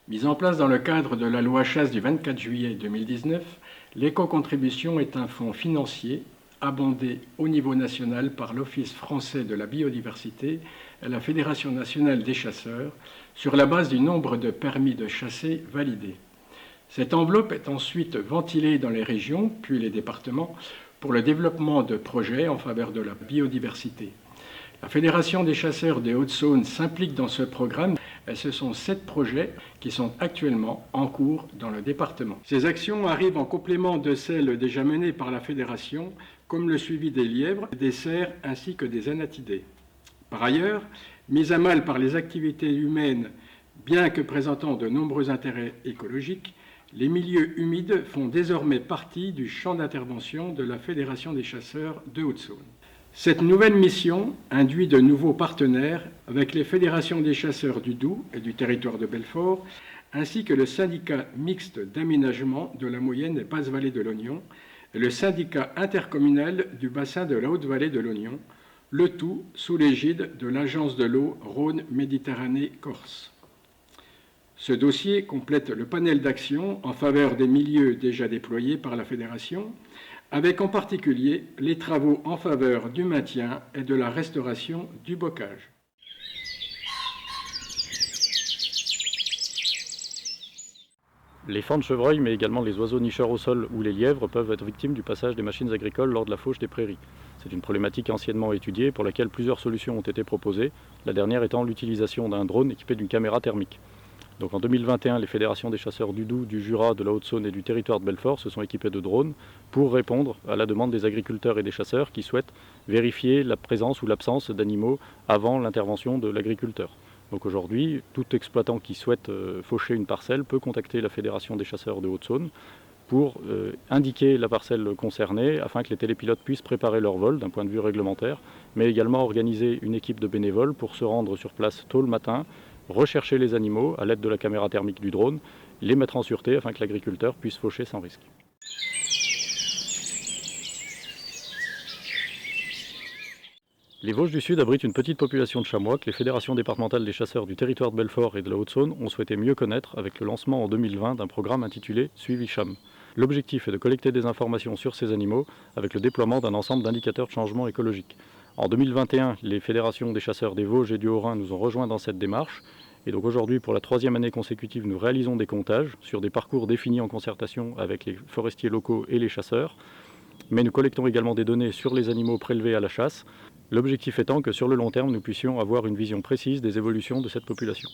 Mise en place dans le cadre de la loi chasse du 24 juillet 2019, l'éco-contribution est un fonds financier abondé au niveau national par l'Office français de la biodiversité et la Fédération nationale des chasseurs sur la base du nombre de permis de chasser validés. Cette enveloppe est ensuite ventilée dans les régions, puis les départements, pour le développement de projets en faveur de la biodiversité. La Fédération des chasseurs des Hauts-de-Saône s'implique dans ce programme et ce sont 7 projets qui sont actuellement en cours dans le département. Ces actions arrivent en complément de celles déjà menées par la Fédération, comme le suivi des lièvres, des cerfs ainsi que des anatidés. Par ailleurs, mise à mal par les activités humaines, bien que présentant de nombreux intérêts écologiques, les milieux humides font désormais partie du champ d'intervention de la Fédération des chasseurs de Haute-Saône. Cette nouvelle mission induit de nouveaux partenaires avec les fédérations des chasseurs du Doubs et du territoire de Belfort, ainsi que le syndicat mixte d'aménagement de la moyenne et basse vallée de l'Ognon et le syndicat intercommunal du bassin de la haute vallée de l'Ognon, le tout sous l'égide de l'agence de l'eau Rhône-Méditerranée-Corse. Ce dossier complète le panel d'actions en faveur des milieux déjà déployés par la Fédération, avec en particulier les travaux en faveur du maintien et de la restauration du bocage. Les faons de chevreuil, mais également les oiseaux nicheurs au sol ou les lièvres peuvent être victimes du passage des machines agricoles lors de la fauche des prairies. C'est une problématique anciennement étudiée pour laquelle plusieurs solutions ont été proposées, la dernière étant l'utilisation d'un drone équipé d'une caméra thermique. Donc en 2021, les fédérations des chasseurs du Doubs, du Jura, de la Haute-Saône et du territoire de Belfort se sont équipées de drones pour répondre à la demande des agriculteurs et des chasseurs qui souhaitent vérifier la présence ou l'absence d'animaux avant l'intervention de l'agriculteur. Donc aujourd'hui, tout exploitant qui souhaite faucher une parcelle peut contacter la Fédération des chasseurs de Haute-Saône pour indiquer la parcelle concernée afin que les télépilotes puissent préparer leur vol d'un point de vue réglementaire, mais également organiser une équipe de bénévoles pour se rendre sur place tôt le matin, rechercher les animaux à l'aide de la caméra thermique du drone, les mettre en sûreté afin que l'agriculteur puisse faucher sans risque. Les Vosges du Sud abritent une petite population de chamois que les fédérations départementales des chasseurs du territoire de Belfort et de la Haute-Saône ont souhaité mieux connaître avec le lancement en 2020 d'un programme intitulé Suivi Cham. L'objectif est de collecter des informations sur ces animaux avec le déploiement d'un ensemble d'indicateurs de changement écologique. En 2021, les fédérations des chasseurs des Vosges et du Haut-Rhin nous ont rejoints dans cette démarche. Et donc aujourd'hui, pour la 3e année consécutive, nous réalisons des comptages sur des parcours définis en concertation avec les forestiers locaux et les chasseurs. Mais nous collectons également des données sur les animaux prélevés à la chasse. L'objectif étant que sur le long terme, nous puissions avoir une vision précise des évolutions de cette population.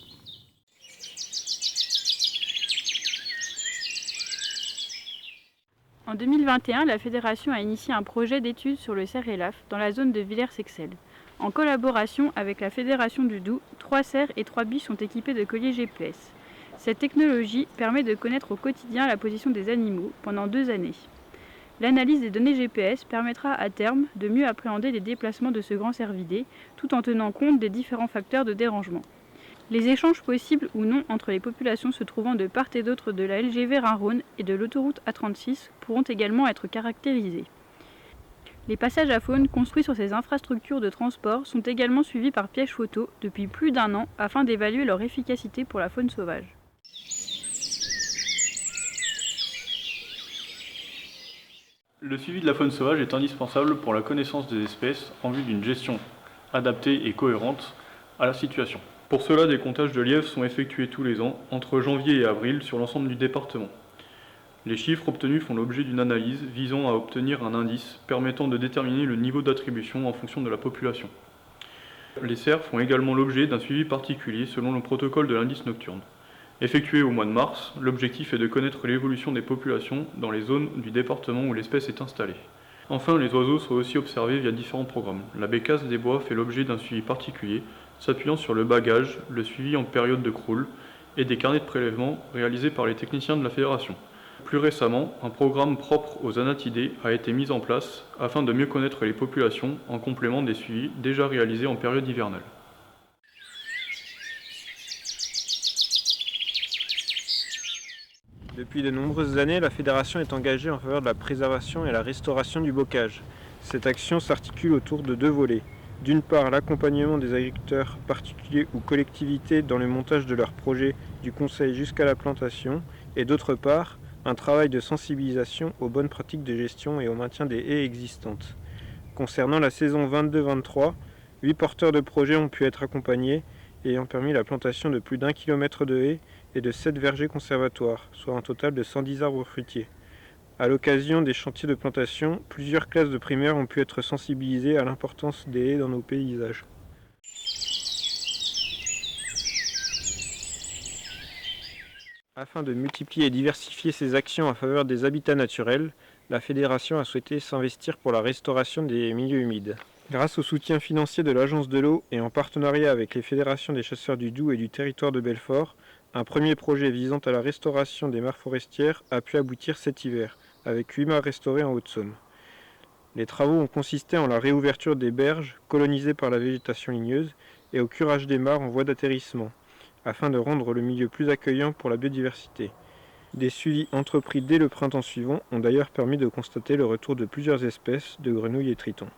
En 2021, la Fédération a initié un projet d'étude sur le cerf élaphe dans la zone de Villers-Sexcel. En collaboration avec la Fédération du Doubs, 3 cerfs et 3 biches sont équipés de colliers GPS. Cette technologie permet de connaître au quotidien la position des animaux pendant 2 années. L'analyse des données GPS permettra à terme de mieux appréhender les déplacements de ce grand cervidé, tout en tenant compte des différents facteurs de dérangement. Les échanges possibles ou non entre les populations se trouvant de part et d'autre de la LGV Rhin-Rhône et de l'autoroute A36 pourront également être caractérisés. Les passages à faune construits sur ces infrastructures de transport sont également suivis par piège photo depuis plus d'1 an afin d'évaluer leur efficacité pour la faune sauvage. Le suivi de la faune sauvage est indispensable pour la connaissance des espèces en vue d'une gestion adaptée et cohérente à la situation. Pour cela, des comptages de lièvres sont effectués tous les ans, entre janvier et avril, sur l'ensemble du département. Les chiffres obtenus font l'objet d'une analyse visant à obtenir un indice permettant de déterminer le niveau d'attribution en fonction de la population. Les cerfs font également l'objet d'un suivi particulier selon le protocole de l'indice nocturne. Effectué au mois de mars, l'objectif est de connaître l'évolution des populations dans les zones du département où l'espèce est installée. Enfin, les oiseaux sont aussi observés via différents programmes. La bécasse des bois fait l'objet d'un suivi particulier, s'appuyant sur le bagage, le suivi en période de croule et des carnets de prélèvement réalisés par les techniciens de la fédération. Plus récemment, un programme propre aux anatidés a été mis en place afin de mieux connaître les populations en complément des suivis déjà réalisés en période hivernale. Depuis de nombreuses années, la Fédération est engagée en faveur de la préservation et la restauration du bocage. Cette action s'articule autour de 2 volets. D'une part, l'accompagnement des agriculteurs particuliers ou collectivités dans le montage de leurs projets du conseil jusqu'à la plantation, et d'autre part, un travail de sensibilisation aux bonnes pratiques de gestion et au maintien des haies existantes. Concernant la saison 22-23, 8 porteurs de projets ont pu être accompagnés, ayant permis la plantation de plus d'1 kilomètre de haies et de 7 vergers conservatoires, soit un total de 110 arbres fruitiers. À l'occasion des chantiers de plantation, plusieurs classes de primaire ont pu être sensibilisées à l'importance des haies dans nos paysages. Afin de multiplier et diversifier ses actions en faveur des habitats naturels, la Fédération a souhaité s'investir pour la restauration des milieux humides. Grâce au soutien financier de l'Agence de l'eau et en partenariat avec les fédérations des chasseurs du Doubs et du territoire de Belfort, un premier projet visant à la restauration des mares forestières a pu aboutir cet hiver, avec 8 mares restaurées en Haute-Saône. Les travaux ont consisté en la réouverture des berges colonisées par la végétation ligneuse et au curage des mares en voie d'atterrissement, afin de rendre le milieu plus accueillant pour la biodiversité. Des suivis entrepris dès le printemps suivant ont d'ailleurs permis de constater le retour de plusieurs espèces de grenouilles et tritons.